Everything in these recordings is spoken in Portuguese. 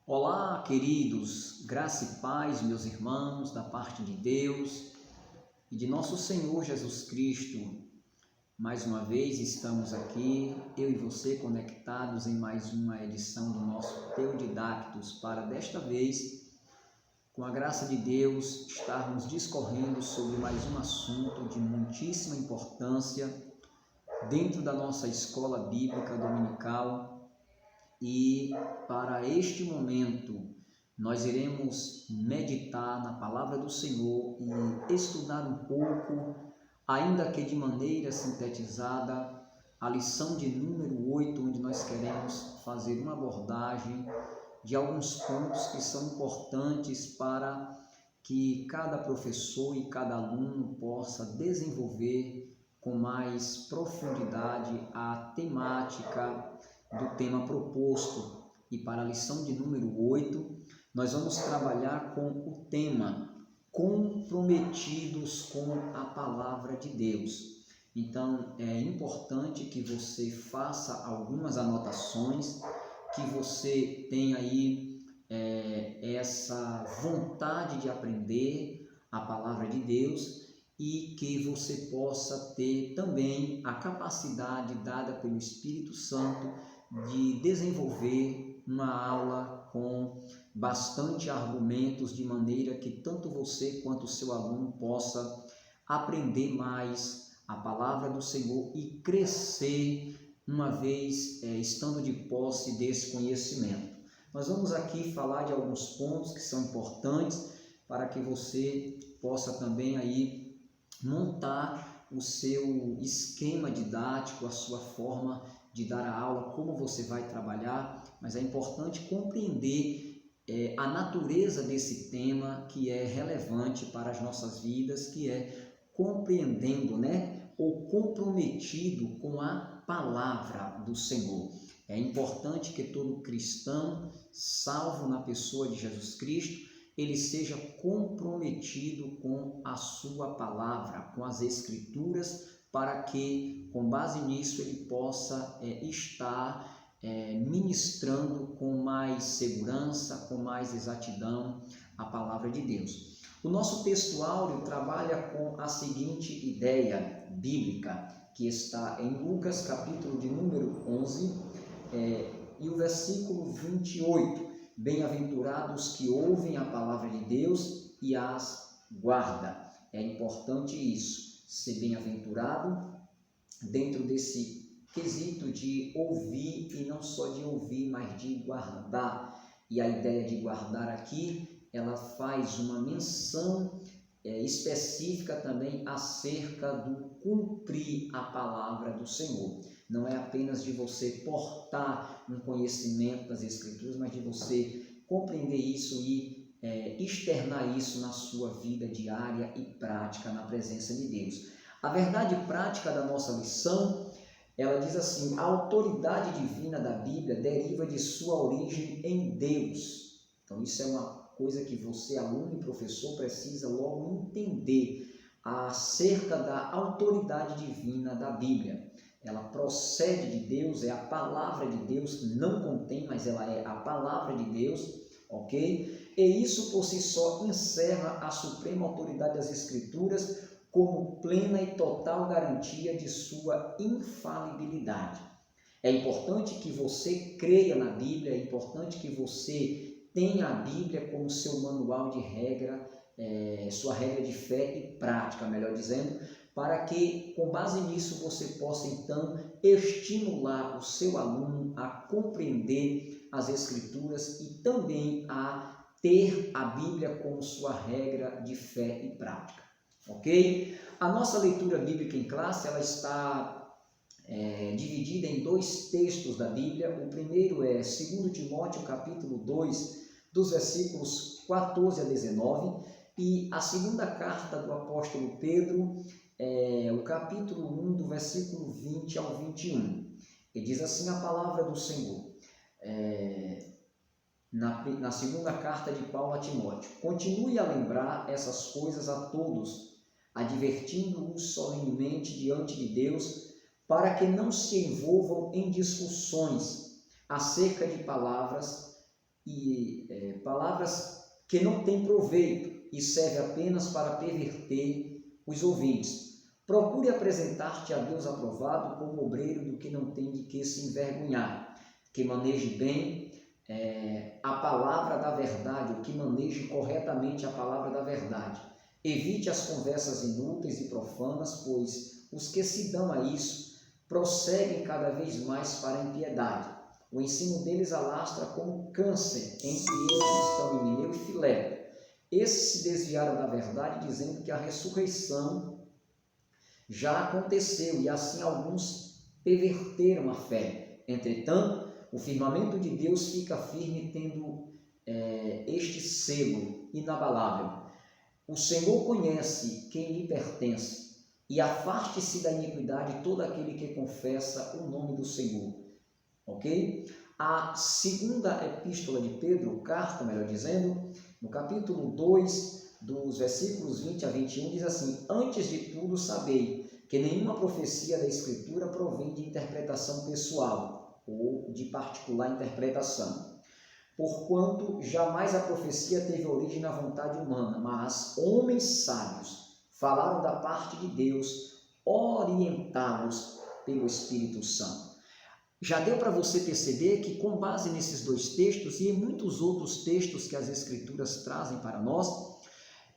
Olá, queridos, graça e paz, meus irmãos, da parte de Deus e de nosso Senhor Jesus Cristo. Mais uma vez estamos aqui, eu e você, conectados em mais uma edição do nosso Teodidactus, para desta vez, com a graça de Deus, estarmos discorrendo sobre mais um assunto de muitíssima importância dentro da nossa escola bíblica dominical. E para este momento nós iremos meditar na palavra do Senhor e estudar um pouco, ainda que de maneira sintetizada, a lição de número 8, onde nós queremos fazer uma abordagem de alguns pontos que são importantes para que cada professor e cada aluno possa desenvolver com mais profundidade a temática do tema proposto. E para a lição de número 8, nós vamos trabalhar com o tema comprometidos com a palavra de Deus. Então, é importante que você faça algumas anotações, que você tenha aí essa vontade de aprender a palavra de Deus e que você possa ter também a capacidade dada pelo Espírito Santo de desenvolver uma aula com bastante argumentos, de maneira que tanto você quanto o seu aluno possa aprender mais a palavra do Senhor e crescer uma vez estando de posse desse conhecimento. Nós vamos aqui falar de alguns pontos que são importantes para que você possa também aí montar o seu esquema didático, a sua forma de dar a aula, como você vai trabalhar, mas é importante compreender a natureza desse tema que é relevante para as nossas vidas, que é compreendendo, ou comprometido com a palavra do Senhor. É importante que todo cristão, salvo na pessoa de Jesus Cristo, ele seja comprometido com a sua palavra, com as Escrituras, para que, com base nisso, ele possa estar ministrando com mais segurança, com mais exatidão a palavra de Deus. O nosso texto áureo trabalha com a seguinte ideia bíblica, que está em Lucas, capítulo de número 11, e o versículo 28. Bem-aventurados que ouvem a palavra de Deus e as guarda. É importante isso, ser bem-aventurado dentro desse quesito de ouvir, e não só de ouvir, mas de guardar. E a ideia de guardar aqui, ela faz uma menção específica também acerca do cumprir a palavra do Senhor. Não é apenas de você portar um conhecimento das Escrituras, mas de você compreender isso e externar isso na sua vida diária e prática na presença de Deus. A verdade prática da nossa lição, ela diz assim: a autoridade divina da Bíblia deriva de sua origem em Deus. Então isso é uma coisa que você, aluno e professor, precisa logo entender acerca da autoridade divina da Bíblia. Ela procede de Deus, é a palavra de Deus, não contém, mas ela é a palavra de Deus, ok? E isso por si só encerra a suprema autoridade das Escrituras como plena e total garantia de sua infalibilidade. É importante que você creia na Bíblia, é importante que você tenha a Bíblia como seu manual de regra, sua regra de fé e prática, melhor dizendo, para que, com base nisso, você possa, então, estimular o seu aluno a compreender as Escrituras e também a ter a Bíblia como sua regra de fé e prática, ok? A nossa leitura bíblica em classe, ela está dividida em dois textos da Bíblia. O primeiro é 2 Timóteo, capítulo 2, dos versículos 14 a 19, e a segunda carta do apóstolo Pedro, o capítulo 1, do versículo 20 ao 21. E diz assim a palavra do Senhor, na segunda carta de Paulo a Timóteo: continue a lembrar essas coisas a todos, advertindo-os solenemente diante de Deus, para que não se envolvam em discussões acerca de palavras, palavras que não têm proveito e servem apenas para perverter os ouvintes. Procure apresentar-te a Deus aprovado como obreiro do que não tem de que se envergonhar, que maneje bem a palavra da verdade, ou que maneje corretamente a palavra da verdade. Evite as conversas inúteis e profanas, pois os que se dão a isso prosseguem cada vez mais para a impiedade. O ensino deles alastra como câncer, entre eles estão Himeneu e Fileto. Esses se desviaram da verdade, dizendo que a ressurreição já aconteceu, e assim alguns perverteram a fé. Entretanto, o firmamento de Deus fica firme, tendo este selo inabalável. O Senhor conhece quem lhe pertence, e afaste-se da iniquidade todo aquele que confessa o nome do Senhor. Ok? A segunda epístola de Pedro, carta, melhor dizendo, no capítulo 2, dos versículos 20 a 21, diz assim: antes de tudo sabei que nenhuma profecia da Escritura provém de interpretação pessoal ou de particular interpretação, porquanto jamais a profecia teve origem na vontade humana, mas homens sábios falaram da parte de Deus, orientados pelo Espírito Santo. Já deu para você perceber que, com base nesses dois textos e em muitos outros textos que as Escrituras trazem para nós,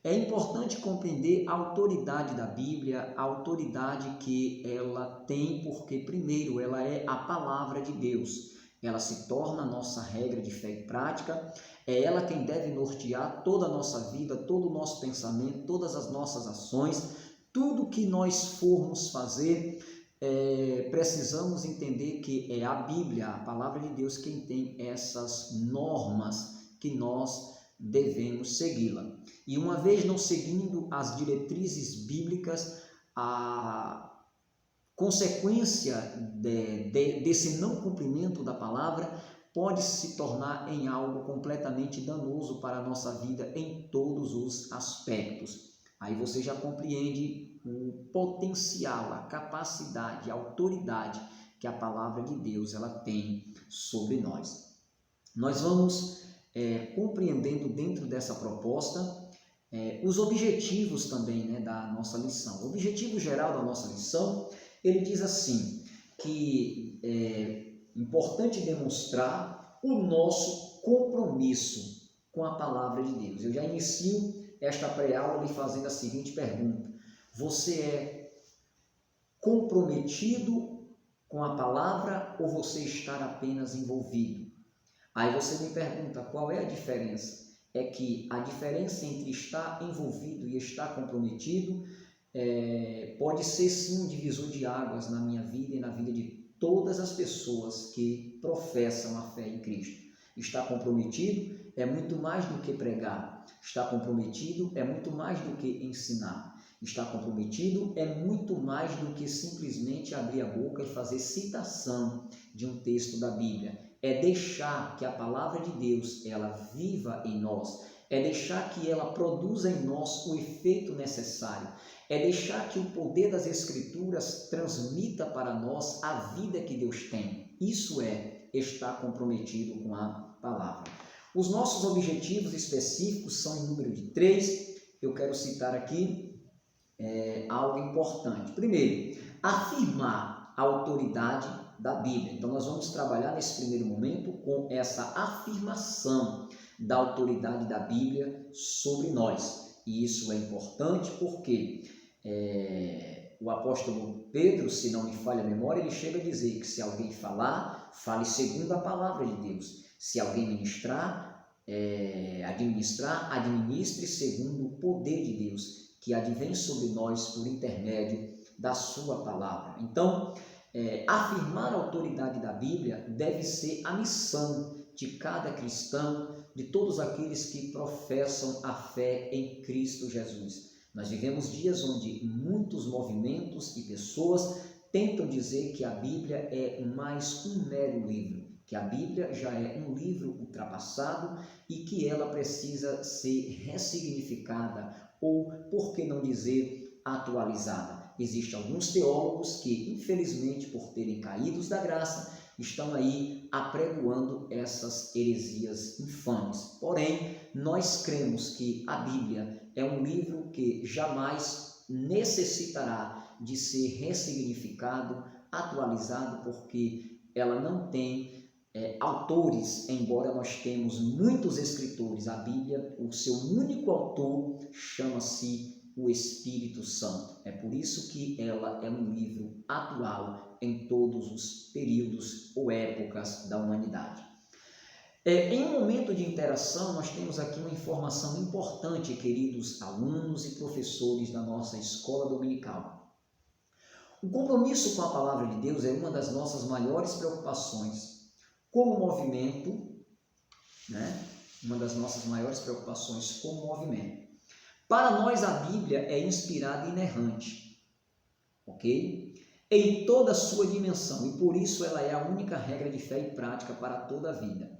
é importante compreender a autoridade da Bíblia, a autoridade que ela tem, porque, primeiro, ela é a palavra de Deus. Ela se torna a nossa regra de fé e prática, é ela quem deve nortear toda a nossa vida, todo o nosso pensamento, todas as nossas ações, tudo que nós formos fazer. Precisamos entender que é a Bíblia, a palavra de Deus, quem tem essas normas que nós devemos segui-la. E uma vez não seguindo as diretrizes bíblicas, a consequência desse não cumprimento da palavra pode se tornar em algo completamente danoso para a nossa vida em todos os aspectos. Aí você já compreende o potencial, a capacidade, a autoridade que a palavra de Deus ela tem sobre nós. Nós vamos compreendendo dentro dessa proposta os objetivos também, da nossa lição. O objetivo geral da nossa lição, ele diz assim, que é importante demonstrar o nosso compromisso com a palavra de Deus. Eu já inicio esta pré-aula lhe fazendo a seguinte pergunta: você é comprometido com a palavra ou você está apenas envolvido? Aí você me pergunta, qual é a diferença? É que a diferença entre estar envolvido e estar comprometido pode ser sim um divisor de águas na minha vida e na vida de todas as pessoas que professam a fé em Cristo. Estar comprometido é muito mais do que pregar. Estar comprometido é muito mais do que ensinar. Estar comprometido é muito mais do que simplesmente abrir a boca e fazer citação de um texto da Bíblia. É deixar que a palavra de Deus ela viva em nós. É deixar que ela produza em nós o efeito necessário. É deixar que o poder das Escrituras transmita para nós a vida que Deus tem. Isso é estar comprometido com a palavra. Os nossos objetivos específicos são em número de 3. Eu quero citar aqui algo importante. Primeiro, afirmar a autoridade da Bíblia. Então, nós vamos trabalhar nesse primeiro momento com essa afirmação da autoridade da Bíblia sobre nós. E isso é importante porque o apóstolo Pedro, se não me falha a memória, ele chega a dizer que se alguém falar, fale segundo a palavra de Deus. Se alguém administre segundo o poder de Deus, que advém sobre nós por intermédio da sua palavra. Então, afirmar a autoridade da Bíblia deve ser a missão de cada cristão, de todos aqueles que professam a fé em Cristo Jesus. Nós vivemos dias onde muitos movimentos e pessoas tentam dizer que a Bíblia é mais um mero livro, que a Bíblia já é um livro ultrapassado e que ela precisa ser ressignificada ou, por que não dizer, atualizada. Existem alguns teólogos que, infelizmente, por terem caídos da graça, estão aí apregoando essas heresias infames. Porém, nós cremos que a Bíblia é um livro que jamais necessitará de ser ressignificado, atualizado, porque ela não tem autores, embora nós temos muitos escritores. A Bíblia, o seu único autor chama-se o Espírito Santo. É por isso que ela é um livro atual em todos os períodos ou épocas da humanidade. Em um momento de interação, nós temos aqui uma informação importante, queridos alunos e professores da nossa escola dominical. O compromisso com a palavra de Deus é uma das nossas maiores preocupações como movimento, né? Uma das nossas maiores preocupações como movimento. Para nós, a Bíblia é inspirada e inerrante, ok? Em toda a sua dimensão, e por isso ela é a única regra de fé e prática para toda a vida.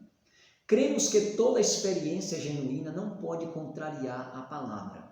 Cremos que toda experiência genuína não pode contrariar a palavra.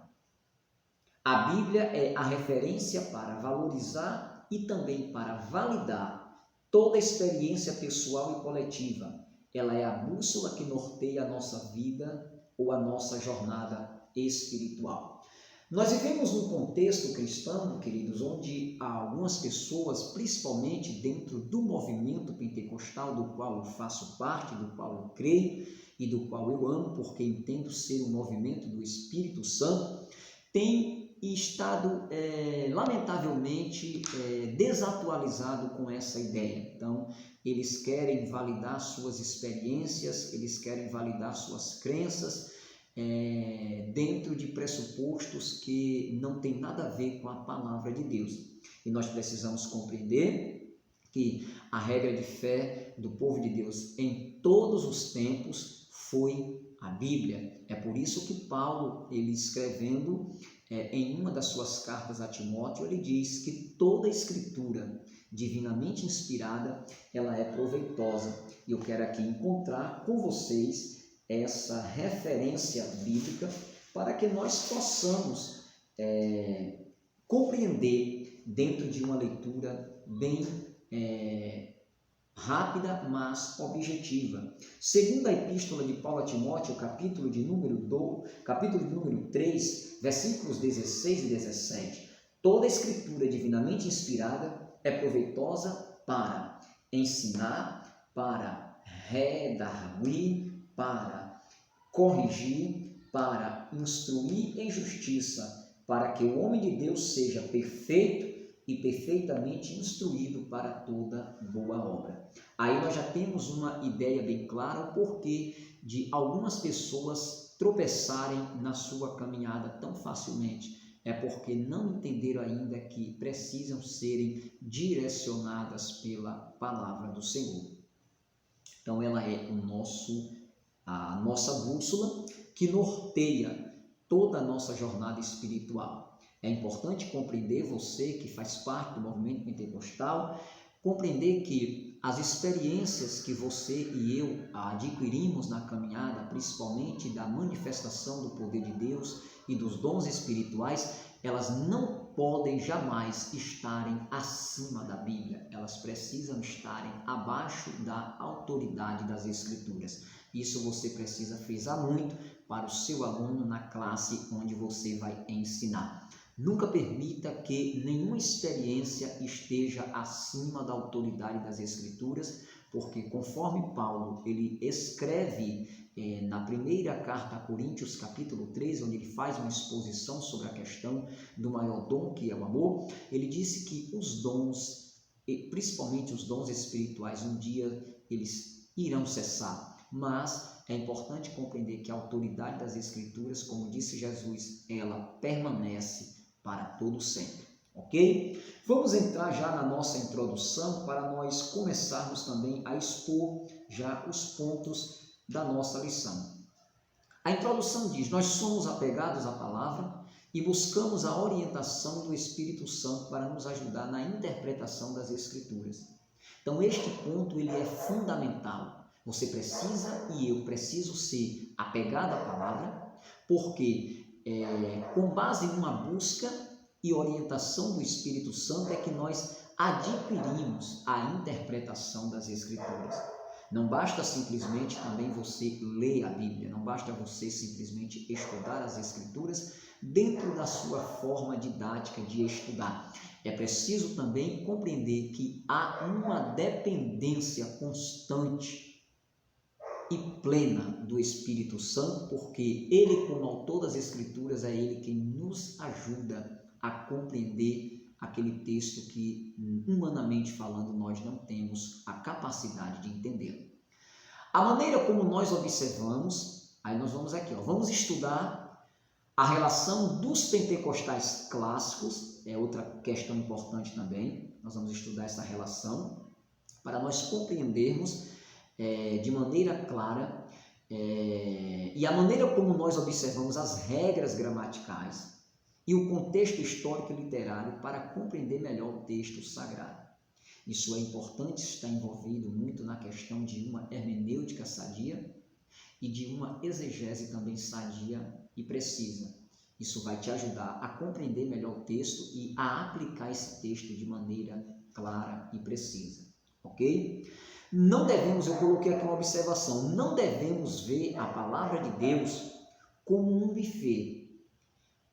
A Bíblia é a referência para valorizar e também para validar toda experiência pessoal e coletiva. Ela é a bússola que norteia a nossa vida ou a nossa jornada espiritual. Nós vivemos num contexto cristão, queridos, onde há algumas pessoas, principalmente dentro do movimento pentecostal, do qual eu faço parte, do qual eu creio e do qual eu amo, porque entendo ser um movimento do Espírito Santo, tem estado, lamentavelmente, desatualizado com essa ideia. Então, eles querem validar suas experiências, eles querem validar suas crenças, dentro de pressupostos que não tem nada a ver com a palavra de Deus. E nós precisamos compreender que a regra de fé do povo de Deus em todos os tempos foi a Bíblia. É por isso que Paulo, ele escrevendo em uma das suas cartas a Timóteo, ele diz que toda a escritura divinamente inspirada, ela é proveitosa. E eu quero aqui encontrar com vocês essa referência bíblica para que nós possamos compreender dentro de uma leitura bem rápida, mas objetiva. Segundo a epístola de Paulo a Timóteo, capítulo de número 3, versículos 16 e 17, toda a escritura divinamente inspirada é proveitosa para ensinar, para redarguir, para corrigir, para instruir em justiça, para que o homem de Deus seja perfeito e perfeitamente instruído para toda boa obra. Aí nós já temos uma ideia bem clara o porquê de algumas pessoas tropeçarem na sua caminhada tão facilmente. É porque não entenderam ainda que precisam serem direcionadas pela palavra do Senhor. Então ela é a nossa bússola que norteia toda a nossa jornada espiritual. É importante compreender, você que faz parte do movimento pentecostal, compreender que as experiências que você e eu adquirimos na caminhada, principalmente da manifestação do poder de Deus e dos dons espirituais, elas não podem jamais estarem acima da Bíblia. Elas precisam estarem abaixo da autoridade das Escrituras. Isso você precisa frisar muito para o seu aluno na classe onde você vai ensinar. Nunca permita que nenhuma experiência esteja acima da autoridade das Escrituras, porque conforme Paulo ele escreve na primeira carta a Coríntios, capítulo 3, onde ele faz uma exposição sobre a questão do maior dom, que é o amor, ele disse que os dons, principalmente os dons espirituais, um dia eles irão cessar, mas é importante compreender que a autoridade das Escrituras, como disse Jesus, ela permanece para todo sempre, ok? Vamos entrar já na nossa introdução para nós começarmos também a expor já os pontos da nossa lição. A introdução diz: nós somos apegados à palavra e buscamos a orientação do Espírito Santo para nos ajudar na interpretação das Escrituras. Então este ponto ele é fundamental. Você precisa e eu preciso ser apegado à palavra, porque com base numa busca e orientação do Espírito Santo é que nós adquirimos a interpretação das Escrituras. Não basta simplesmente também você ler a Bíblia, não basta você simplesmente estudar as Escrituras dentro da sua forma didática de estudar. É preciso também compreender que há uma dependência constante e plena do Espírito Santo, porque ele, como autor das Escrituras, é ele quem nos ajuda a compreender aquele texto que, humanamente falando, nós não temos a capacidade de entender. A maneira como nós observamos, aí nós vamos aqui, vamos estudar a relação dos pentecostais clássicos, é outra questão importante também, nós vamos estudar essa relação para nós compreendermos de maneira clara e a maneira como nós observamos as regras gramaticais e o contexto histórico e literário para compreender melhor o texto sagrado. Isso é importante, está envolvido muito na questão de uma hermenêutica sadia e de uma exegese também sadia e precisa. Isso vai te ajudar a compreender melhor o texto e a aplicar esse texto de maneira clara e precisa, ok? Não devemos, eu coloquei aqui uma observação, não devemos ver a palavra de Deus como um buffet,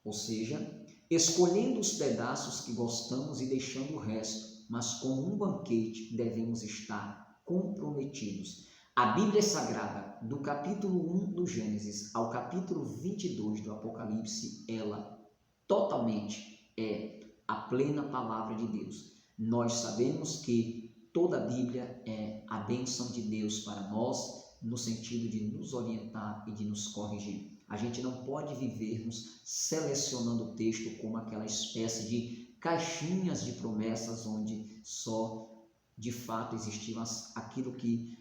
ou seja, escolhendo os pedaços que gostamos e deixando o resto, mas como um banquete devemos estar comprometidos. A Bíblia Sagrada, do capítulo 1 do Gênesis ao capítulo 22 do Apocalipse, ela totalmente é a plena palavra de Deus. Nós sabemos que toda a Bíblia é a bênção de Deus para nós, no sentido de nos orientar e de nos corrigir. A gente não pode vivermos selecionando o texto como aquela espécie de caixinhas de promessas onde só de fato existiam aquilo que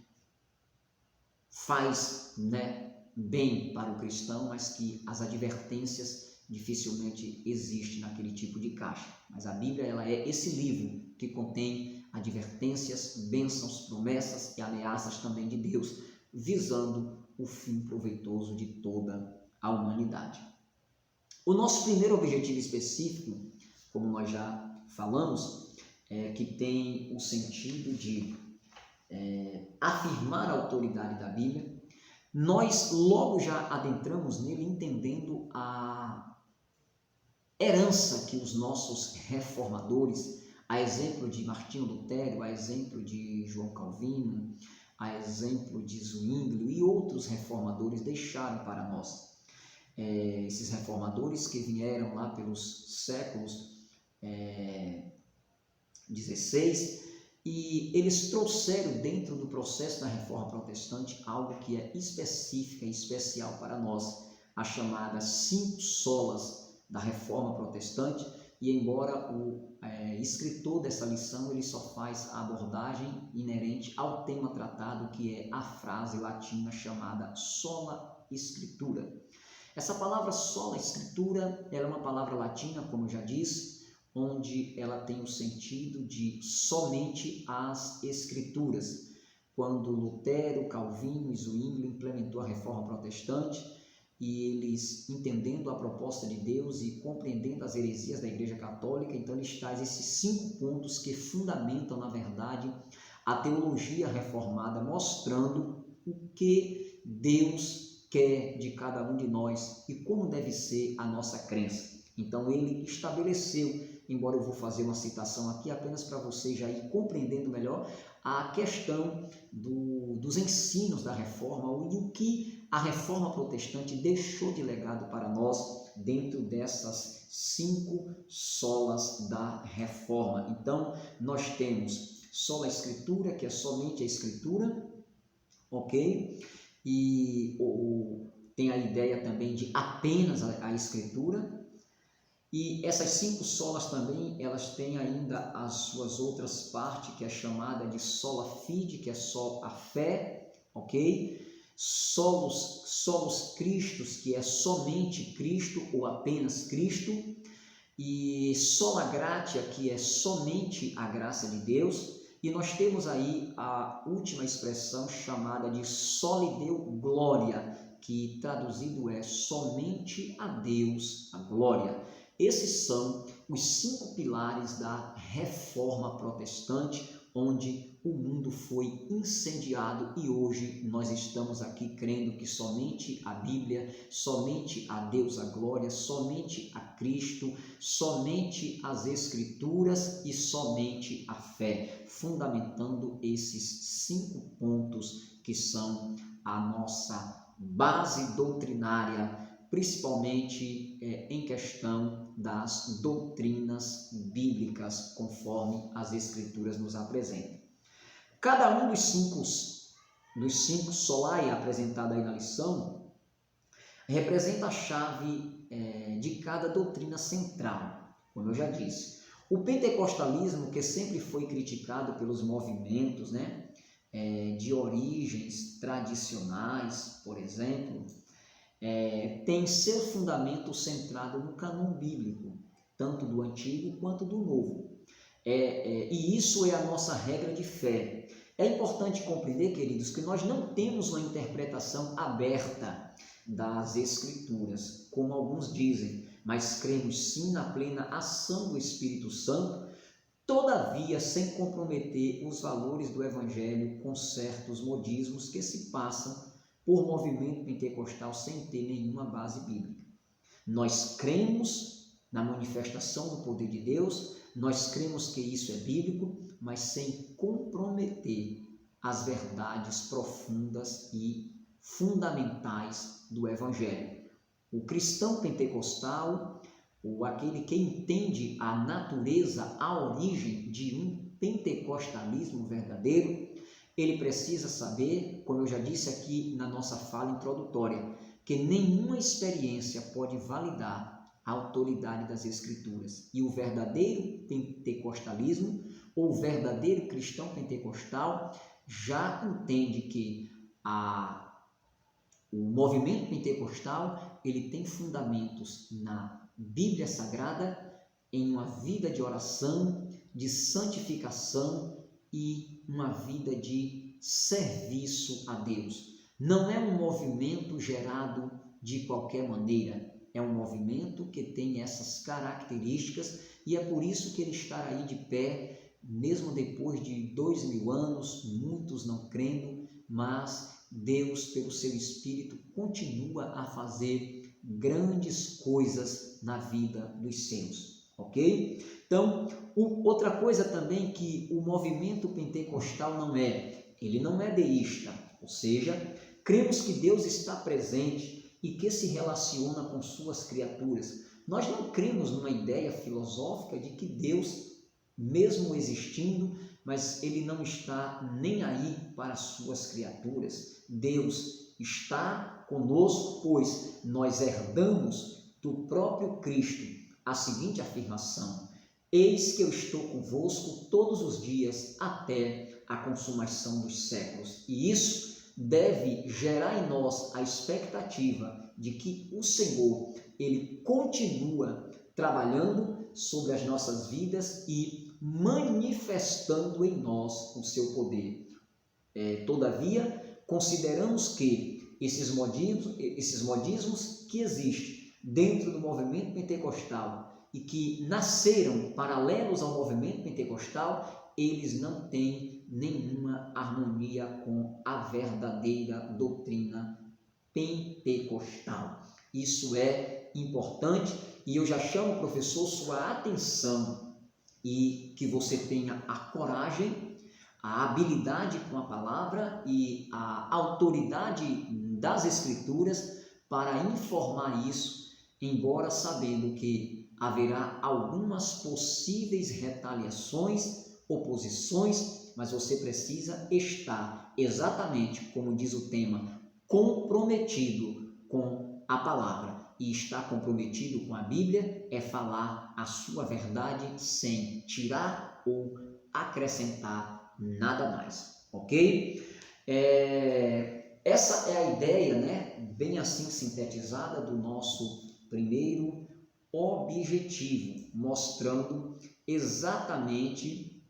faz bem para o cristão, mas que as advertências dificilmente existem naquele tipo de caixa. Mas a Bíblia ela é esse livro que contém advertências, bênçãos, promessas e ameaças também de Deus, visando o fim proveitoso de toda a humanidade. O nosso primeiro objetivo específico, como nós já falamos, que tem o sentido de afirmar a autoridade da Bíblia, nós logo já adentramos nele entendendo a herança que os nossos reformadores, a exemplo de Martinho Lutero, a exemplo de João Calvino, a exemplo de Zwinglio e outros reformadores deixaram para nós. Esses reformadores que vieram lá pelos séculos 16 e eles trouxeram dentro do processo da Reforma Protestante algo que é específico e especial para nós, a chamada 5 solas da Reforma Protestante. E embora o escritor dessa lição ele só faz a abordagem inerente ao tema tratado, que é a frase latina chamada sola scriptura. Essa palavra sola scriptura ela é uma palavra latina, como eu já disse, onde ela tem o sentido de somente as Escrituras. Quando Lutero, Calvino e Zwinglio implementou a Reforma Protestante e eles, entendendo a proposta de Deus e compreendendo as heresias da Igreja Católica, então eles trazem esses 5 pontos que fundamentam, na verdade, a teologia reformada, mostrando o que Deus quer de cada um de nós e como deve ser a nossa crença. Então ele estabeleceu, embora eu vou fazer uma citação aqui apenas para você já ir compreendendo melhor a questão dos ensinos da Reforma e o que a Reforma Protestante deixou de legado para nós dentro dessas 5 solas da Reforma. Então nós temos sola Escritura, que é somente a Escritura, ok? E tem a ideia também de apenas a Escritura. E essas 5 solas também, elas têm ainda as suas outras partes, que é chamada de sola fide, que é só a fé, ok? Solos Christus, que é somente Cristo ou apenas Cristo. E sola gratia, que é somente a graça de Deus. E nós temos aí a última expressão chamada de soli Deo gloria, que traduzido é somente a Deus a glória. Esses são os 5 pilares da Reforma Protestante, onde o mundo foi incendiado e hoje nós estamos aqui crendo que somente a Bíblia, somente a Deus a glória, somente a Cristo, somente as Escrituras e somente a fé, fundamentando esses 5 pontos que são a nossa base doutrinária, principalmente em questão das doutrinas bíblicas, conforme as Escrituras nos apresentam. Cada um dos cinco solai apresentado aí na lição representa a chave de cada doutrina central, como eu já disse. O pentecostalismo, que sempre foi criticado pelos movimentos, de origens tradicionais, por exemplo, tem seu fundamento centrado no cânon bíblico, tanto do Antigo quanto do Novo. E isso é a nossa regra de fé. É importante compreender, queridos, que nós não temos uma interpretação aberta das Escrituras, como alguns dizem, mas cremos sim na plena ação do Espírito Santo, todavia sem comprometer os valores do Evangelho com certos modismos que se passam por movimento pentecostal sem ter nenhuma base bíblica. Nós cremos na manifestação do poder de Deus, nós cremos que isso é bíblico, mas sem comprometer as verdades profundas e fundamentais do Evangelho. O cristão pentecostal, ou aquele que entende a natureza, a origem de um pentecostalismo verdadeiro, ele precisa saber, como eu já disse aqui na nossa fala introdutória, que nenhuma experiência pode validar a autoridade das Escrituras. E o verdadeiro pentecostalismo, ou o verdadeiro cristão pentecostal, já entende que o movimento pentecostal ele tem fundamentos na Bíblia Sagrada, em uma vida de oração, de santificação e uma vida de serviço a Deus. Não é um movimento gerado de qualquer maneira, é um movimento que tem essas características e é por isso que ele está aí de pé, mesmo depois de 2000 anos, muitos não crendo, mas Deus, pelo seu Espírito, continua a fazer grandes coisas na vida dos seus, ok? Então, outra coisa também que o movimento pentecostal ele não é deísta, ou seja, cremos que Deus está presente e que se relaciona com suas criaturas. Nós não cremos numa ideia filosófica de que Deus, mesmo existindo, mas ele não está nem aí para as suas criaturas. Deus está conosco, pois nós herdamos do próprio Cristo a seguinte afirmação: eis que eu estou convosco todos os dias até a consumação dos séculos. E isso deve gerar em nós a expectativa de que o Senhor, ele continua trabalhando sobre as nossas vidas e manifestando em nós o seu poder. Todavia, consideramos que esses modismos que existem dentro do movimento pentecostal e que nasceram paralelos ao movimento pentecostal, eles não têm nenhuma harmonia com a verdadeira doutrina pentecostal. Isso é importante e eu já chamo, professor, sua atenção e que você tenha a coragem, a habilidade com a palavra e a autoridade das Escrituras para informar isso, embora sabendo que haverá algumas possíveis retaliações, oposições, mas você precisa estar, exatamente como diz o tema, comprometido com a palavra. E estar comprometido com a Bíblia é falar a sua verdade sem tirar ou acrescentar nada mais, ok? Essa é a ideia, bem assim sintetizada, do nosso primeiro objetivo, mostrando exatamente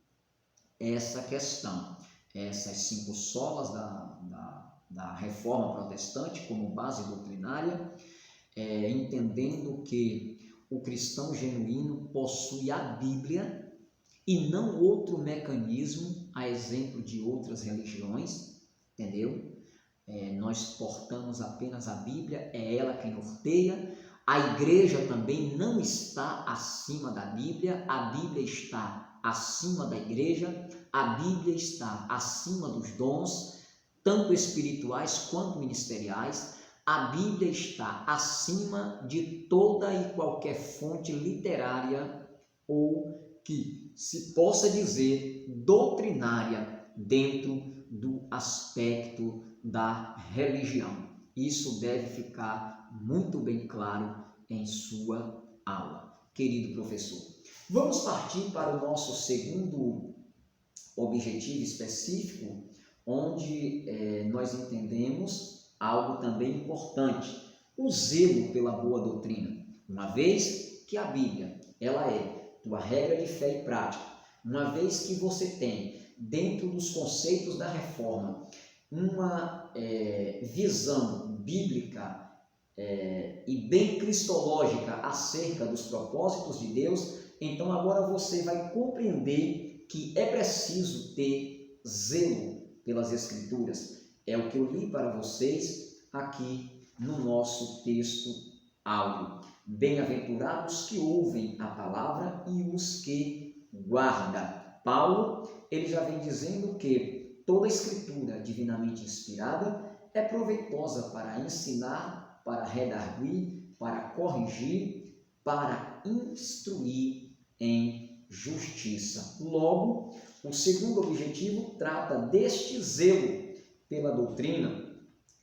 essa questão, essas 5 solas da Reforma Protestante como base doutrinária, entendendo que o cristão genuíno possui a Bíblia e não outro mecanismo, a exemplo de outras religiões, entendeu? Nós portamos apenas a Bíblia, é ela quem norteia. A igreja também não está acima da Bíblia, a Bíblia está acima da igreja, a Bíblia está acima dos dons, tanto espirituais quanto ministeriais. A Bíblia está acima de toda e qualquer fonte literária ou que se possa dizer doutrinária dentro do aspecto da religião. Isso deve ficar muito bem claro em sua aula, querido professor. Vamos partir para o nosso segundo objetivo específico, onde nós entendemos algo também importante, o zelo pela boa doutrina. Uma vez que a Bíblia ela é tua regra de fé e prática, uma vez que você tem, dentro dos conceitos da reforma, uma visão bíblica e bem cristológica acerca dos propósitos de Deus, então agora você vai compreender que é preciso ter zelo pelas Escrituras. É o que eu li para vocês aqui no nosso texto áudio. Bem-aventurados que ouvem a palavra e os que guardam. Paulo, ele já vem dizendo que toda Escritura divinamente inspirada é proveitosa para ensinar, para redarguir, para corrigir, para instruir em justiça. Logo, o segundo objetivo trata deste zelo pela doutrina,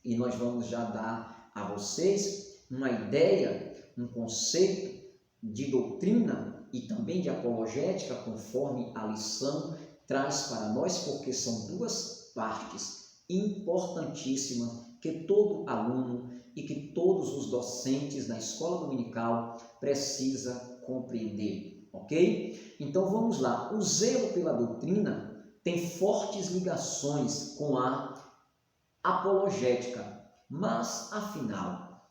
e nós vamos já dar a vocês uma ideia, um conceito de doutrina e também de apologética, conforme a lição traz para nós, porque são duas partes importantíssimas que todo aluno e que todos os docentes da escola dominical precisa compreender, ok? Então vamos lá. O zelo pela doutrina tem fortes ligações com a apologética, mas afinal,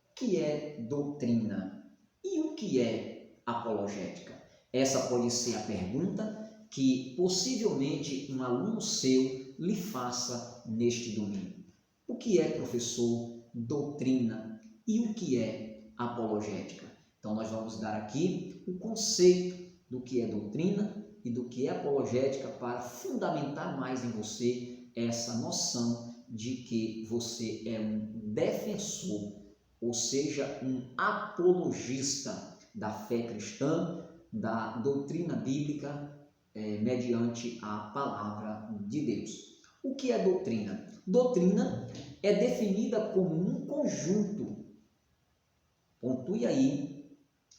o que é doutrina e o que é apologética? Essa pode ser a pergunta que possivelmente um aluno seu lhe faça neste domingo. O que é, professor, doutrina e o que é apologética? Então nós vamos dar aqui o conceito do que é doutrina e do que é apologética para fundamentar mais em você essa noção de que você é um defensor, ou seja, um apologista da fé cristã, da doutrina bíblica, mediante a palavra de Deus. O que é doutrina? Doutrina é definida como um conjunto, pontue aí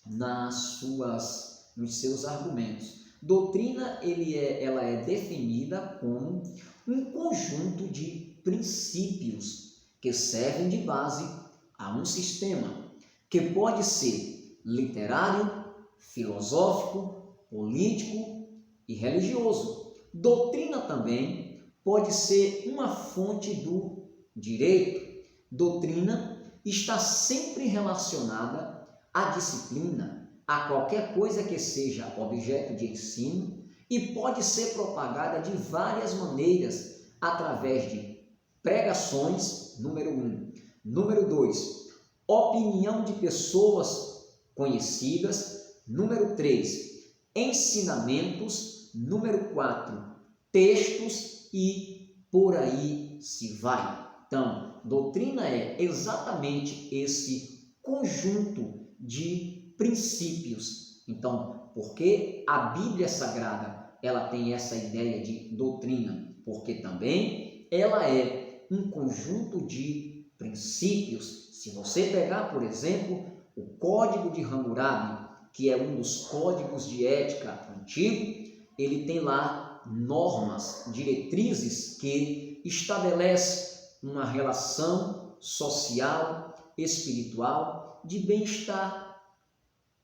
nos seus argumentos. Doutrina ela é definida como um conjunto de princípios que servem de base a um sistema, que pode ser literário, filosófico, político e religioso. Doutrina também pode ser uma fonte do direito. Doutrina está sempre relacionada à disciplina, a qualquer coisa que seja objeto de ensino e pode ser propagada de várias maneiras, através de pregações, número 1. Número 2, opinião de pessoas conhecidas. Número 3, ensinamentos. Número 4, textos e por aí se vai. Então, doutrina é exatamente esse conjunto de princípios. Então, porque a Bíblia Sagrada ela tem essa ideia de doutrina? Porque também ela é um conjunto de princípios. Se você pegar, por exemplo, o Código de Hammurabi, que é um dos códigos de ética antigo, ele tem lá normas, diretrizes que estabelecem uma relação social, espiritual, de bem-estar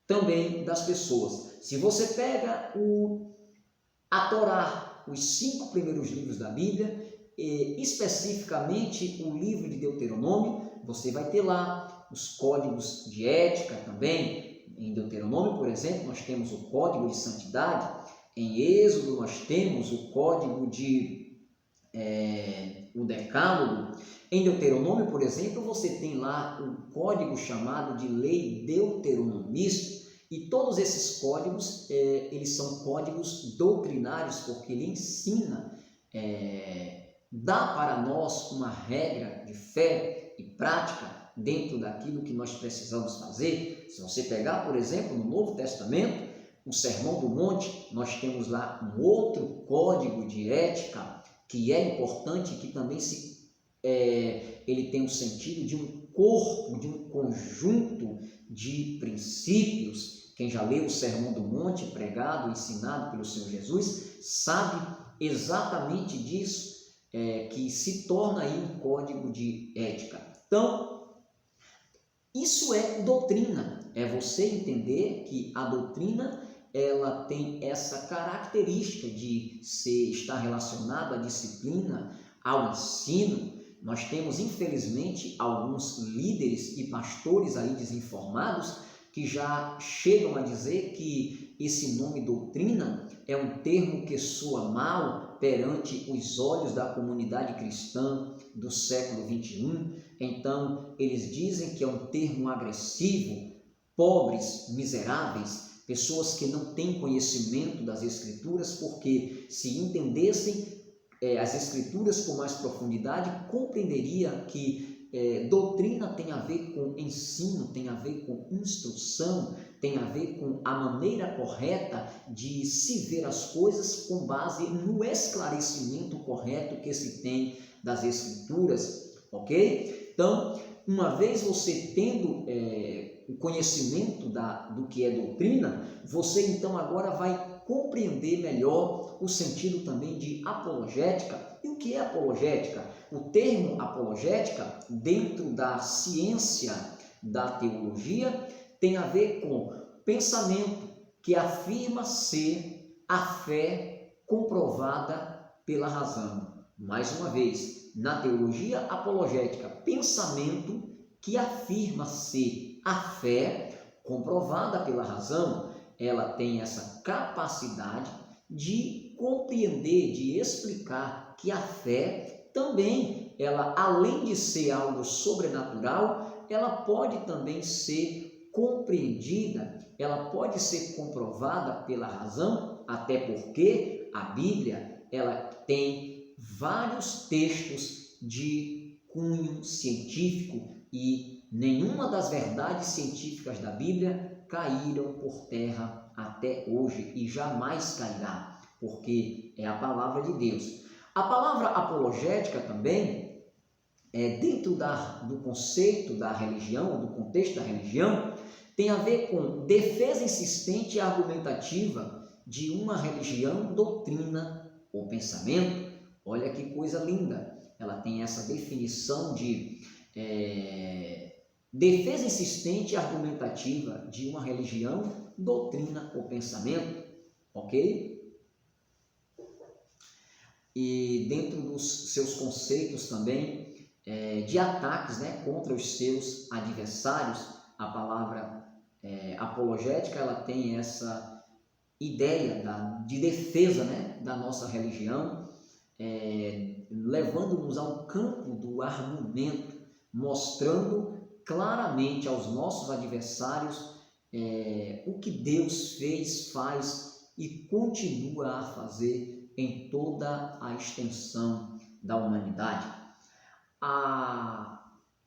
também das pessoas. Se você pega a Torá, os 5 primeiros livros da Bíblia, especificamente o livro de Deuteronômio, você vai ter lá os códigos de ética também, Em Deuteronômio, por exemplo, nós temos o código de santidade. Em Êxodo, nós temos o código o decálogo. Em Deuteronômio, por exemplo, você tem lá um código chamado de lei deuteronomista, e todos esses códigos, eles são códigos doutrinários, porque ele ensina, dá para nós uma regra de fé e prática dentro daquilo que nós precisamos fazer. Se você pegar, por exemplo, no Novo Testamento, o Sermão do Monte, nós temos lá um outro código de ética que é importante, que também ele tem o sentido de um corpo, de um conjunto de princípios. Quem já leu o Sermão do Monte, pregado, ensinado pelo Senhor Jesus, sabe exatamente disso, que se torna aí um código de ética. Então, isso é doutrina, é você entender que a doutrina ela tem essa característica de estar relacionada à disciplina, ao ensino. Nós temos, infelizmente, alguns líderes e pastores aí desinformados que já chegam a dizer que esse nome doutrina é um termo que soa mal perante os olhos da comunidade cristã do século XXI. Então, eles dizem que é um termo agressivo, pobres, miseráveis, pessoas que não têm conhecimento das Escrituras, porque se entendessem as Escrituras com mais profundidade, compreenderia que doutrina tem a ver com ensino, tem a ver com instrução, tem a ver com a maneira correta de se ver as coisas com base no esclarecimento correto que se tem das Escrituras, ok? Então, uma vez você tendo o conhecimento do que é doutrina, você então agora vai compreender melhor o sentido também de apologética. E o que é apologética? O termo apologética, dentro da ciência da teologia, tem a ver com pensamento que afirma ser a fé comprovada pela razão. Mais uma vez, na teologia apologética, pensamento que afirma ser a fé comprovada pela razão. Ela tem essa capacidade de compreender, de explicar que a fé também, ela além de ser algo sobrenatural, ela pode também ser compreendida, ela pode ser comprovada pela razão, até porque a Bíblia, ela tem vários textos de cunho científico e nenhuma das verdades científicas da Bíblia caíram por terra até hoje e jamais cairá, porque é a palavra de Deus. A palavra apologética também, dentro do conceito da religião, do contexto da religião, tem a ver com defesa insistente e argumentativa de uma religião, doutrina ou pensamento. Olha que coisa linda! Ela tem essa definição de defesa insistente e argumentativa de uma religião, doutrina ou pensamento, ok? E dentro dos seus conceitos também de ataques, contra os seus adversários, a palavra apologética, ela tem essa ideia de defesa, da nossa religião, levando-nos ao campo do argumento, mostrando claramente aos nossos adversários o que Deus fez, faz e continua a fazer em toda a extensão da humanidade.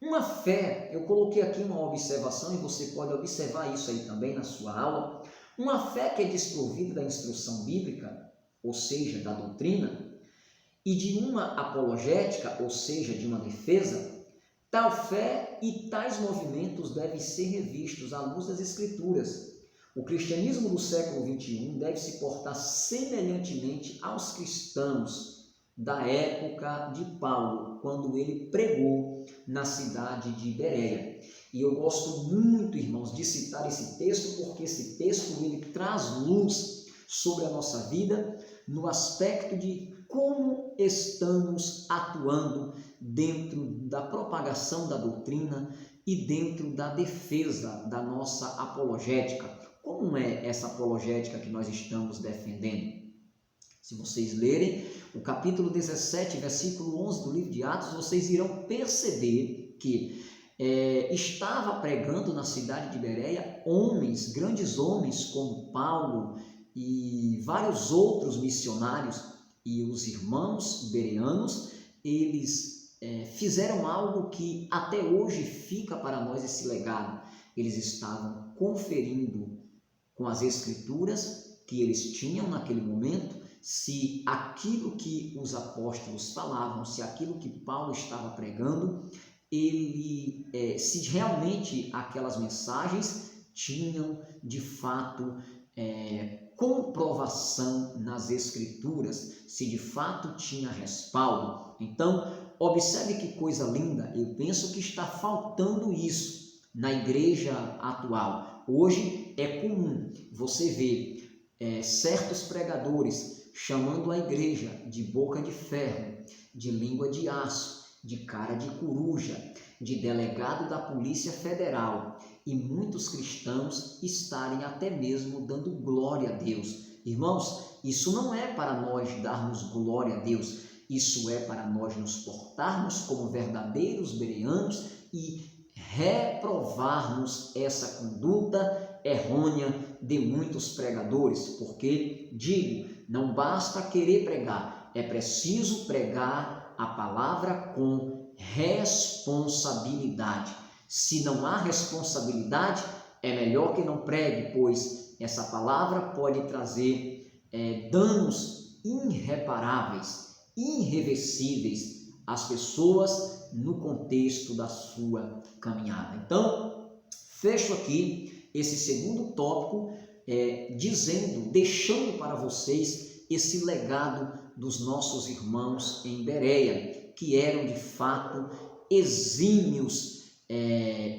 Uma fé, eu coloquei aqui uma observação e você pode observar isso aí também na sua aula. Uma fé que é desprovida da instrução bíblica, ou seja, da doutrina, e de uma apologética, ou seja, de uma defesa, tal fé e tais movimentos devem ser revistos à luz das Escrituras. O cristianismo do século XXI deve se portar semelhantemente aos cristãos da época de Paulo, quando ele pregou na cidade de Bereia. E eu gosto muito, irmãos, de citar esse texto, porque esse texto ele traz luz sobre a nossa vida no aspecto de como estamos atuando dentro da propagação da doutrina e dentro da defesa da nossa apologética. Como é essa apologética que nós estamos defendendo? Se vocês lerem o capítulo 17, versículo 11 do livro de Atos, vocês irão perceber que estava pregando na cidade de Bereia homens, grandes homens como Paulo e vários outros missionários, e os irmãos bereanos, eles fizeram algo que até hoje fica para nós esse legado. Eles estavam conferindo com as escrituras que eles tinham naquele momento, se aquilo que os apóstolos falavam, se aquilo que Paulo estava pregando, se realmente aquelas mensagens tinham de fato comprovação nas escrituras, se de fato tinha respaldo. Então, observe que coisa linda, eu penso que está faltando isso na igreja atual. Hoje é comum você ver certos pregadores chamando a igreja de boca de ferro, de língua de aço, de cara de coruja, de delegado da Polícia Federal, e muitos cristãos estarem até mesmo dando glória a Deus. Irmãos, isso não é para nós darmos glória a Deus, isso é para nós nos portarmos como verdadeiros bereanos e reprovarmos essa conduta errônea de muitos pregadores, porque, digo, não basta querer pregar, é preciso pregar a palavra com responsabilidade. Se não há responsabilidade, é melhor que não pregue, pois essa palavra pode trazer danos irreparáveis, irreversíveis às pessoas no contexto da sua caminhada. Então, fecho aqui esse segundo tópico, deixando para vocês esse legado dos nossos irmãos em Bereia, que eram de fato exímios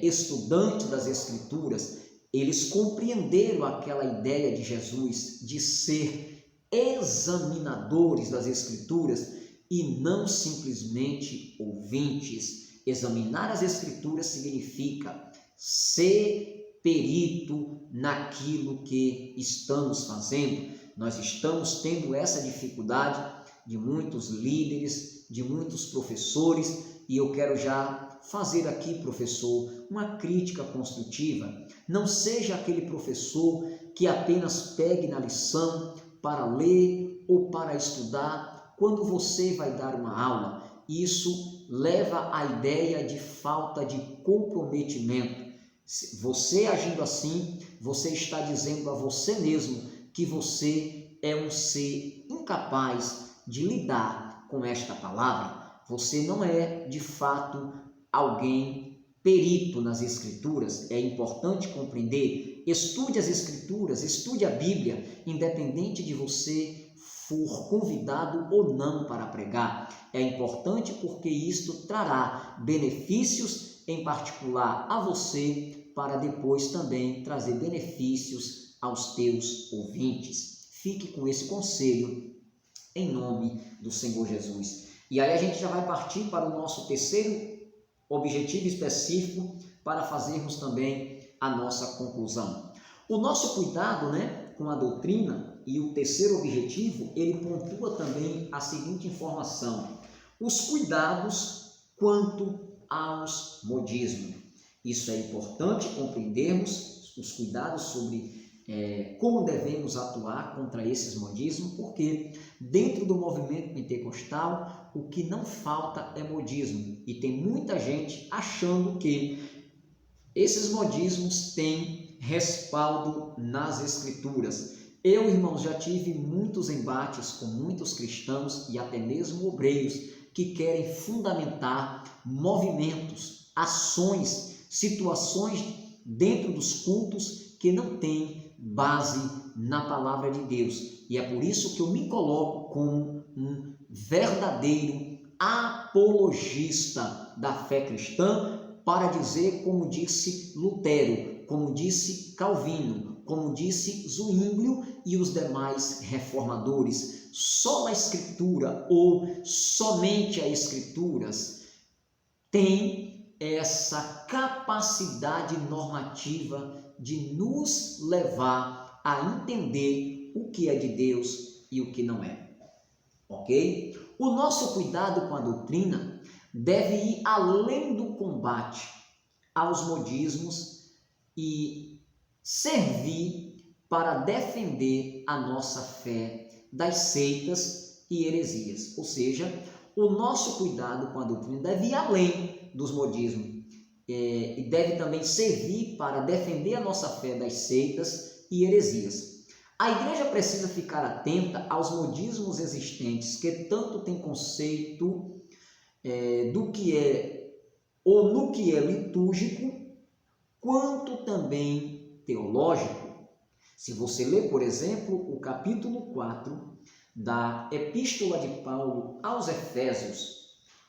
estudantes das Escrituras. Eles compreenderam aquela ideia de Jesus de ser examinadores das Escrituras e não simplesmente ouvintes. Examinar as Escrituras significa ser perito naquilo que estamos fazendo. Nós estamos tendo essa dificuldade de muitos líderes, de muitos professores, e eu quero já fazer aqui, professor, uma crítica construtiva. Não seja aquele professor que apenas pegue na lição para ler ou para estudar quando você vai dar uma aula. Isso leva à ideia de falta de comprometimento. Você agindo assim, você está dizendo a você mesmo que você é um ser incapaz de lidar com esta palavra. Você não é, de fato, alguém perito nas Escrituras. É importante compreender. Estude as Escrituras, estude a Bíblia, independente de você for convidado ou não para pregar. É importante porque isto trará benefícios, em particular a você, para depois também trazer benefícios aos teus ouvintes. Fique com esse conselho em nome do Senhor Jesus. E aí a gente já vai partir para o nosso terceiro objetivo específico para fazermos também a nossa conclusão. O nosso cuidado, com a doutrina, e o terceiro objetivo, ele pontua também a seguinte informação: os cuidados quanto aos modismos. Isso é importante compreendermos, os cuidados sobre como devemos atuar contra esses modismos, porque dentro do movimento pentecostal o que não falta é modismo, e tem muita gente achando que esses modismos têm respaldo nas Escrituras. Eu, irmãos, já tive muitos embates com muitos cristãos e até mesmo obreiros que querem fundamentar movimentos, ações, situações dentro dos cultos que não têm base na palavra de Deus. E é por isso que eu me coloco como um verdadeiro apologista da fé cristã, para dizer, como disse Lutero, como disse Calvino, como disse Zwinglio e os demais reformadores: só a Escritura ou somente as Escrituras tem essa capacidade normativa de nos levar a entender o que é de Deus e o que não é. Ok? O nosso cuidado com a doutrina deve ir além do combate aos modismos e servir para defender a nossa fé das seitas e heresias. Ou seja, o nosso cuidado com a doutrina deve ir além dos modismos e deve também servir para defender a nossa fé das seitas e heresias. A igreja precisa ficar atenta aos modismos existentes que tanto têm conceito do que é ou no que é litúrgico, quanto também teológico. Se você ler, por exemplo, o capítulo 4 da Epístola de Paulo aos Efésios,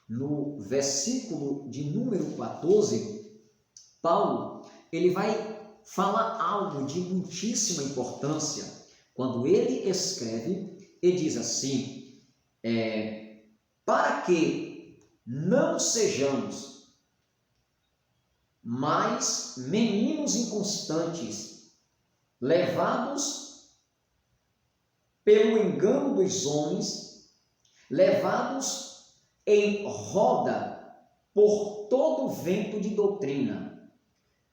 no versículo de número 14, Paulo ele vai falar algo de muitíssima importância quando ele escreve e diz assim, para que não sejamos mais meninos inconstantes, levados pelo engano dos homens, levados em roda por todo vento de doutrina,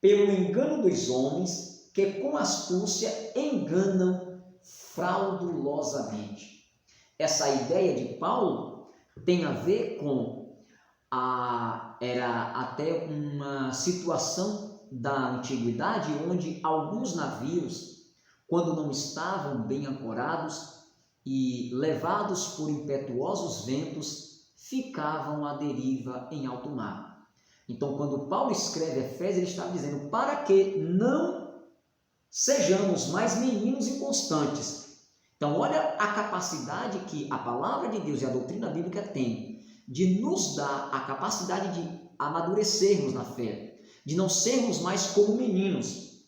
pelo engano dos homens que com astúcia enganam fraudulosamente. Essa ideia de Paulo tem a ver com era até uma situação da antiguidade onde alguns navios, quando não estavam bem ancorados e levados por impetuosos ventos, ficavam à deriva em alto mar. Então, quando Paulo escreve Efésios, ele está dizendo para que não sejamos mais meninos inconstantes. Então, olha a capacidade que a palavra de Deus e a doutrina bíblica tem de nos dar a capacidade de amadurecermos na fé, de não sermos mais como meninos,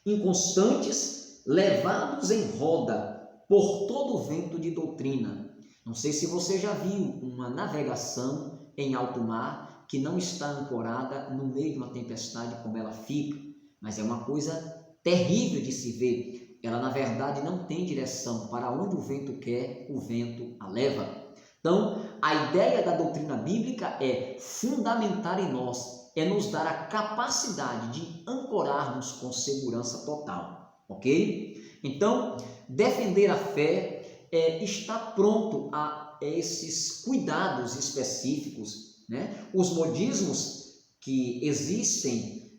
inconstantes, levados em roda por todo vento de doutrina. Não sei se você já viu uma navegação em alto mar que não está ancorada no meio de uma tempestade, como ela fica, mas é uma coisa terrível de se ver. Ela, na verdade, não tem direção. Para onde o vento quer, o vento a leva. Então, a ideia da doutrina bíblica é fundamentar em nós, é nos dar a capacidade de ancorarmos com segurança total, ok? Então, defender a fé é estar pronto a esses cuidados específicos, né? Os modismos que existem,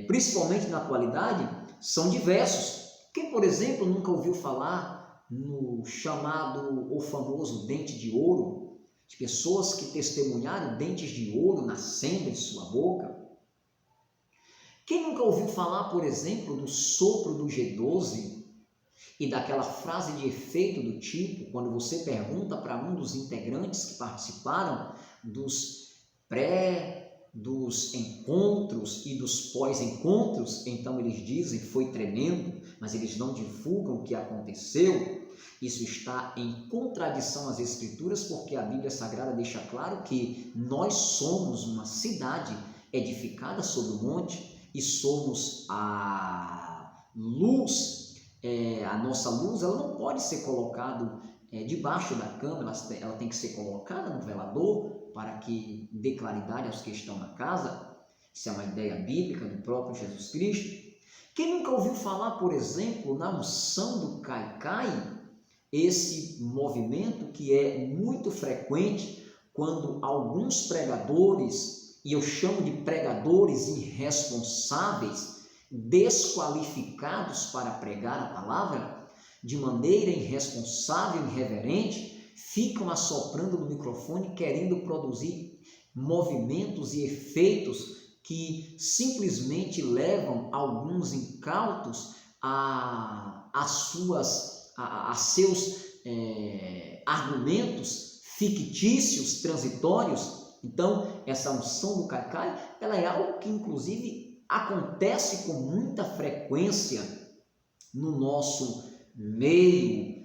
principalmente na atualidade, são diversos. Quem, por exemplo, nunca ouviu falar no chamado ou famoso dente de ouro, de pessoas que testemunharam dentes de ouro nascendo em sua boca? Quem nunca ouviu falar, por exemplo, do sopro do G12 e daquela frase de efeito do tipo, quando você pergunta para um dos integrantes que participaram dos encontros e dos pós-encontros, então eles dizem foi tremendo, mas eles não divulgam o que aconteceu. Isso está em contradição às Escrituras, porque a Bíblia Sagrada deixa claro que nós somos uma cidade edificada sobre o monte e somos a luz. A nossa luz ela não pode ser colocada debaixo da cama, ela tem que ser colocada no velador para que dê claridade aos que estão na casa. Isso é uma ideia bíblica do próprio Jesus Cristo. Quem nunca ouviu falar, por exemplo, na unção do Cai-Cai? Esse movimento que é muito frequente quando alguns pregadores, e eu chamo de pregadores irresponsáveis, desqualificados para pregar a palavra, de maneira irresponsável e irreverente, ficam assoprando no microfone querendo produzir movimentos e efeitos que simplesmente levam alguns incautos a seus argumentos fictícios, transitórios. Então, essa unção do Cai-Cai, ela é algo que inclusive acontece com muita frequência no nosso meio,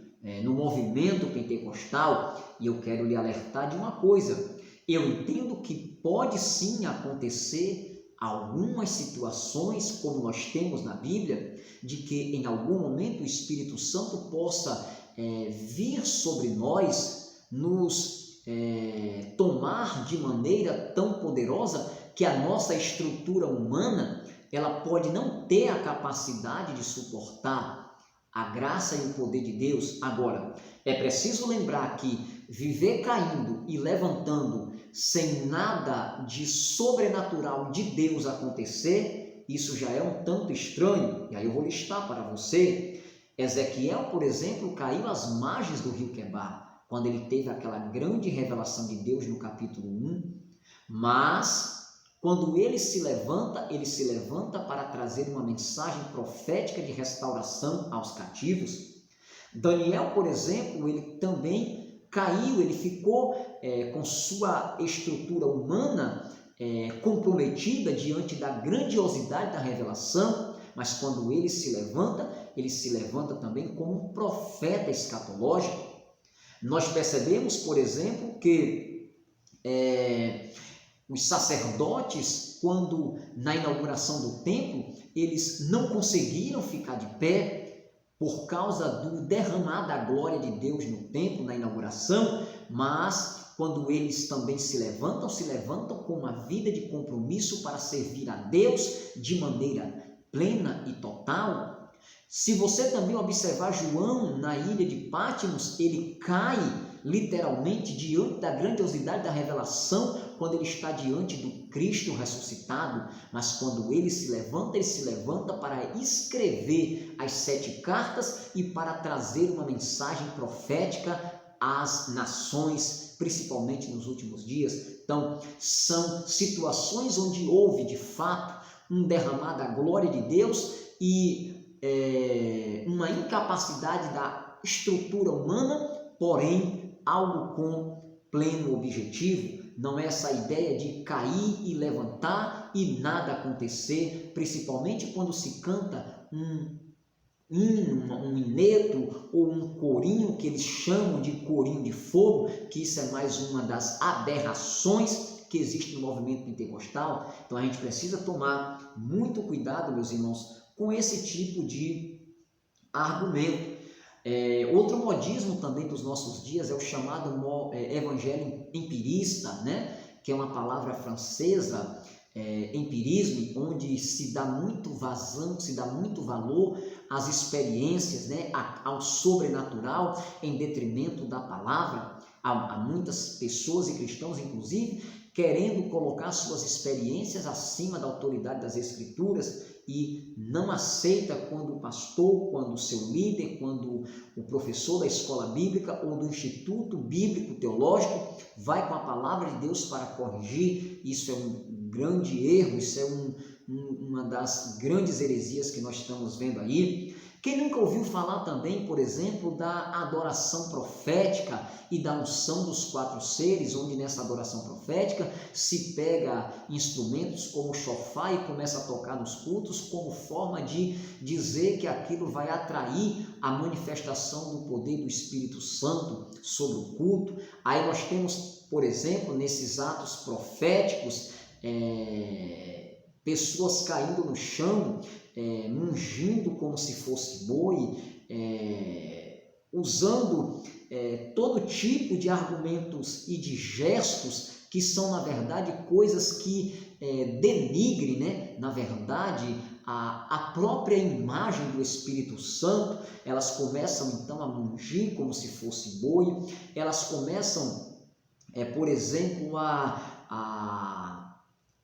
no movimento pentecostal. E eu quero lhe alertar de uma coisa, Eu entendo que pode sim acontecer algumas situações, como nós temos na Bíblia, de que em algum momento o Espírito Santo possa vir sobre nós, nos tomar de maneira tão poderosa que a nossa estrutura humana ela pode não ter a capacidade de suportar a graça e o poder de Deus. Agora, é preciso lembrar que viver caindo e levantando sem nada de sobrenatural de Deus acontecer, isso já é um tanto estranho. E aí eu vou listar para você. Ezequiel, por exemplo, caiu às margens do rio Quebar, quando ele teve aquela grande revelação de Deus no capítulo 1, mas quando ele se levanta para trazer uma mensagem profética de restauração aos cativos. Daniel, por exemplo, ele também caiu, ele ficou com sua estrutura humana comprometida diante da grandiosidade da revelação, mas quando ele se levanta também como um profeta escatológico. Nós percebemos, por exemplo, que os sacerdotes, quando na inauguração do templo, eles não conseguiram ficar de pé por causa do derramar da glória de Deus no templo, na inauguração, mas quando eles também se levantam com uma vida de compromisso para servir a Deus de maneira plena e total. Se você também observar João na ilha de Patmos, ele cai literalmente diante da grandiosidade da revelação quando ele está diante do Cristo ressuscitado, mas quando ele se levanta para escrever as 7 cartas e para trazer uma mensagem profética às nações, principalmente nos últimos dias. Então, são situações onde houve, de fato, um derramar da glória de Deus e uma incapacidade da estrutura humana, porém, algo com pleno objetivo. Não é essa ideia de cair e levantar e nada acontecer, principalmente quando se canta um hino, um ineto ou um corinho que eles chamam de corinho de fogo, que isso é mais uma das aberrações que existe no movimento pentecostal. Então a gente precisa tomar muito cuidado, meus irmãos, com esse tipo de argumento. Outro modismo também dos nossos dias é o chamado evangelho empirista, né? Que é uma palavra francesa, empirismo, onde se dá muito vazão, se dá muito valor às experiências, né? Ao sobrenatural em detrimento da palavra. Há muitas pessoas e cristãos, inclusive, querendo colocar suas experiências acima da autoridade das Escrituras e não aceita quando o pastor, quando o seu líder, quando o professor da escola bíblica ou do Instituto Bíblico Teológico vai com a palavra de Deus para corrigir. Isso é um grande erro, isso é uma das grandes heresias que nós estamos vendo aí. Quem nunca ouviu falar também, por exemplo, da adoração profética e da unção dos 4 seres, onde nessa adoração profética se pega instrumentos como o chofar e começa a tocar nos cultos como forma de dizer que aquilo vai atrair a manifestação do poder do Espírito Santo sobre o culto. Aí nós temos, por exemplo, nesses atos proféticos, pessoas caindo no chão, mungindo como se fosse boi, usando todo tipo de argumentos e de gestos que são, na verdade, coisas que denigrem, né? Na verdade, a própria imagem do Espírito Santo. Elas começam, então, a mungir como se fosse boi, elas começam, por exemplo, a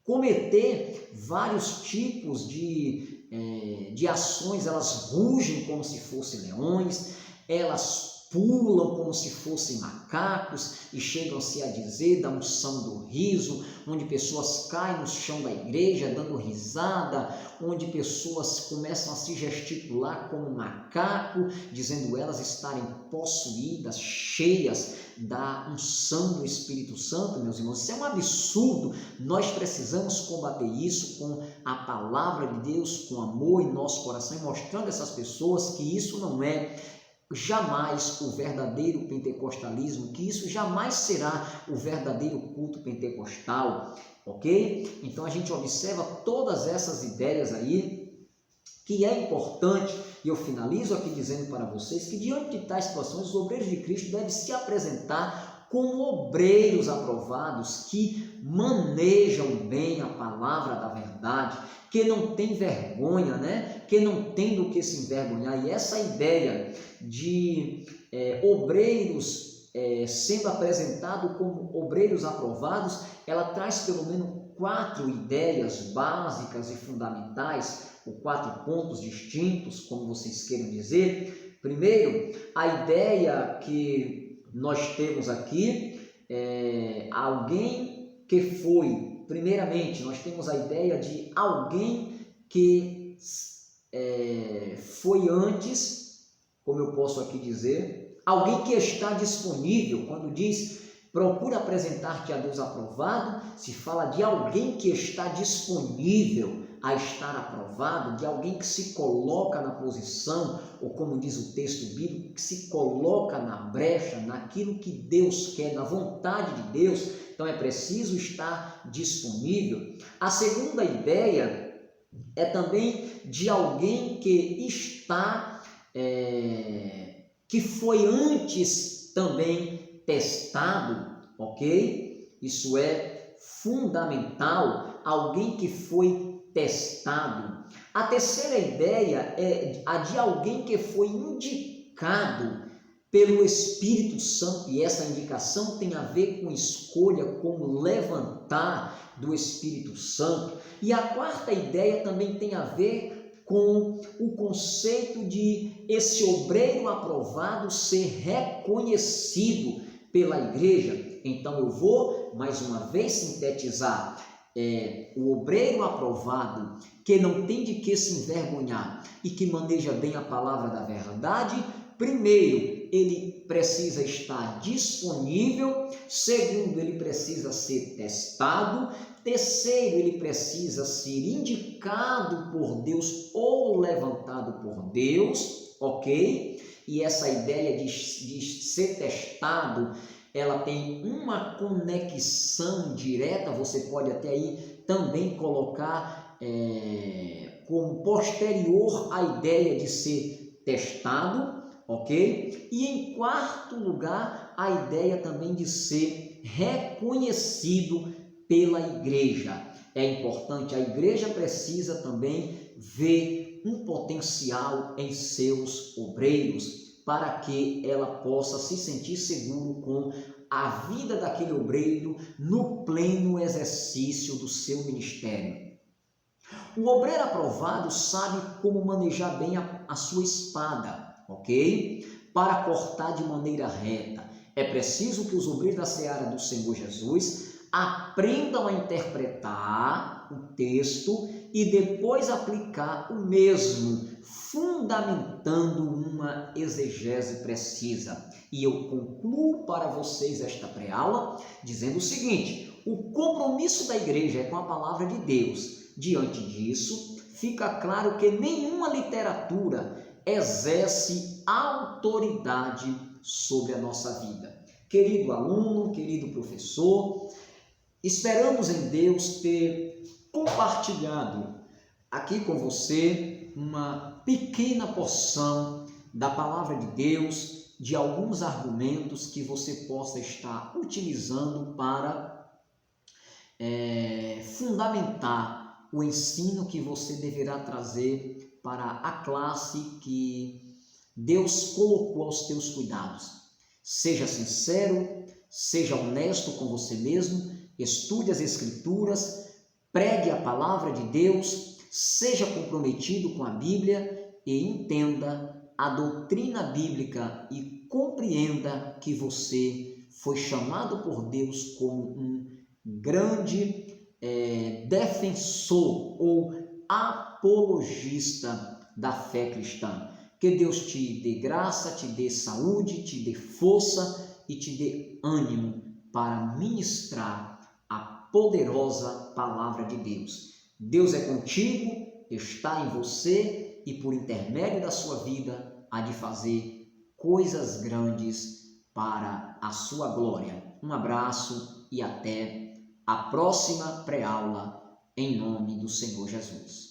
cometer vários tipos de ações. Elas rugem como se fossem leões, elas pulam como se fossem macacos e chegam-se a dizer da unção do riso, onde pessoas caem no chão da igreja dando risada, onde pessoas começam a se gesticular como macaco, dizendo elas estarem possuídas, cheias da unção do Espírito Santo. Meus irmãos, isso é um absurdo. Nós precisamos combater isso com a palavra de Deus, com amor em nosso coração, e mostrando a essas pessoas que isso não é jamais o verdadeiro pentecostalismo, que isso jamais será o verdadeiro culto pentecostal, ok? Então a gente observa todas essas ideias aí, que é importante, e eu finalizo aqui dizendo para vocês que diante de tais situações, os obreiros de Cristo devem se apresentar como obreiros aprovados, que manejam bem a palavra da verdade, que não tem vergonha, né? Que não tem do que se envergonhar. E essa ideia de obreiros sendo apresentado como obreiros aprovados, ela traz pelo menos 4 ideias básicas e fundamentais, ou 4 pontos distintos, como vocês queiram dizer. Primeiro, a ideia que nós temos aqui é alguém que foi, primeiramente, nós temos a ideia de alguém que foi antes, como eu posso aqui dizer, alguém que está disponível. Quando diz procura apresentar-te a Deus aprovado, se fala de alguém que está disponível a estar aprovado, de alguém que se coloca na posição, ou como diz o texto bíblico, que se coloca na brecha, naquilo que Deus quer, na vontade de Deus. Então é preciso estar disponível. A segunda ideia é também de alguém que está, que foi antes também testado, ok? Isso é fundamental, alguém que foi testado. A terceira ideia é a de alguém que foi indicado pelo Espírito Santo, e essa indicação tem a ver com escolha, com levantar do Espírito Santo. E a quarta ideia também tem a ver com o conceito de esse obreiro aprovado ser reconhecido pela igreja. Então eu vou mais uma vez sintetizar. O obreiro aprovado, que não tem de que se envergonhar e que maneja bem a palavra da verdade, primeiro, ele precisa estar disponível. Segundo, ele precisa ser testado. Terceiro, ele precisa ser indicado por Deus ou levantado por Deus, ok? E essa ideia de ser testado, ela tem uma conexão direta. Você pode até aí também colocar como posterior à ideia de ser testado, ok? E em quarto lugar, a ideia também de ser reconhecido pela igreja. É importante, a igreja precisa também ver um potencial em seus obreiros, para que ela possa se sentir seguro com a vida daquele obreiro no pleno exercício do seu ministério. O obreiro aprovado sabe como manejar bem a sua espada, ok? Para cortar de maneira reta. É preciso que os obreiros da seara do Senhor Jesus aprendam a interpretar o texto e depois aplicar o mesmo, fundamentando uma exegese precisa. E eu concluo para vocês esta pré-aula dizendo o seguinte: o compromisso da igreja é com a palavra de Deus. Diante disso, fica claro que nenhuma literatura exerce autoridade sobre a nossa vida. Querido aluno, querido professor, esperamos em Deus ter compartilhado aqui com você uma pequena porção da palavra de Deus, de alguns argumentos que você possa estar utilizando para fundamentar o ensino que você deverá trazer para a classe que Deus colocou aos teus cuidados. Seja sincero, seja honesto com você mesmo, estude as Escrituras, pregue a palavra de Deus, seja comprometido com a Bíblia e entenda a doutrina bíblica e compreenda que você foi chamado por Deus como um grande defensor ou apologista da fé cristã. Que Deus te dê graça, te dê saúde, te dê força e te dê ânimo para ministrar a poderosa palavra de Deus. Deus é contigo, está em você e por intermédio da sua vida há de fazer coisas grandes para a sua glória. Um abraço e até a próxima pré-aula, em nome do Senhor Jesus.